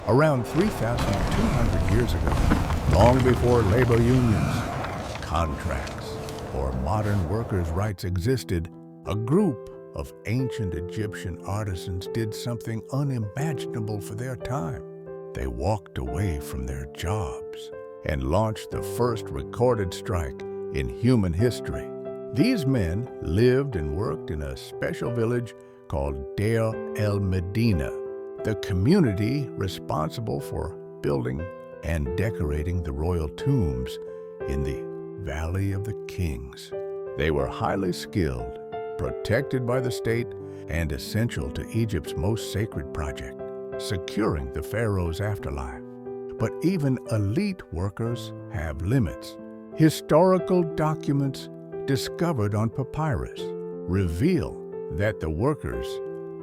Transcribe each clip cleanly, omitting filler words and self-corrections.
Around 3,200 years ago, long before labor unions, contracts, or modern workers' rights existed, a group of ancient Egyptian artisans did something unimaginable for their time. They walked away from their jobs and launched the first recorded strike in human history. These men lived and worked in a special village called Deir el-Medina, the community responsible for building and decorating the royal tombs in the Valley of the Kings. They were highly skilled, protected by the state, and essential to Egypt's most sacred project, securing the pharaoh's afterlife. But even elite workers have limits. Historical documents discovered on papyrus reveal that the workers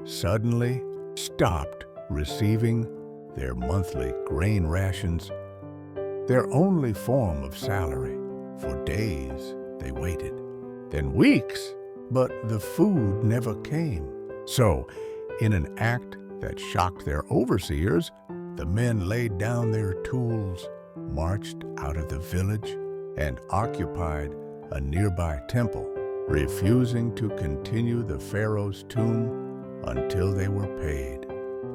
suddenly stopped receiving their monthly grain rations, their only form of salary. For days they waited, then weeks, but the food never came. So, in an act that shocked their overseers, the men laid down their tools, marched out of the village, and occupied a nearby temple, refusing to continue the pharaoh's tomb until they were paid.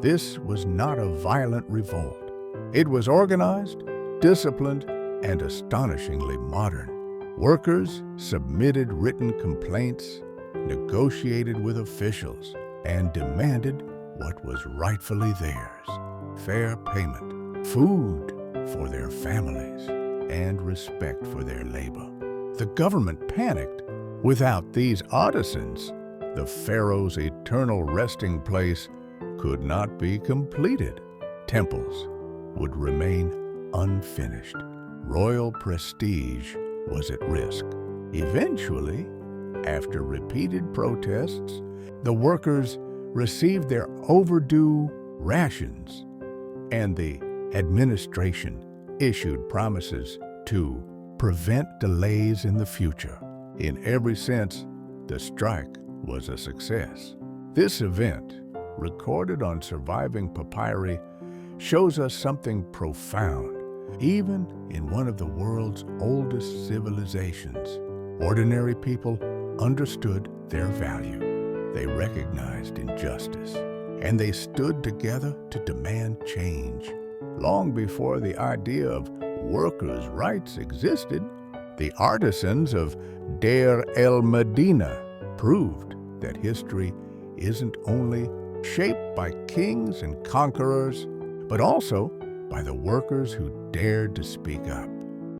This was not a violent revolt. It was organized, disciplined, and astonishingly modern. Workers submitted written complaints, negotiated with officials, and demanded what was rightfully theirs: fair payment, food for their families, and respect for their labor. The government panicked. Without these artisans, the pharaoh's eternal resting place could not be completed. Temples would remain unfinished. Royal prestige was at risk. Eventually, after repeated protests, the workers received their overdue rations, and the administration issued promises to prevent delays in the future. In every sense, the strike was a success. This event, recorded on surviving papyri, shows us something profound. Even in one of the world's oldest civilizations, ordinary people understood their value. They recognized injustice, and they stood together to demand change. Long before the idea of workers' rights existed, the artisans of Deir el-Medina proved that history isn't only shaped by kings and conquerors, but also by the workers who dared to speak up.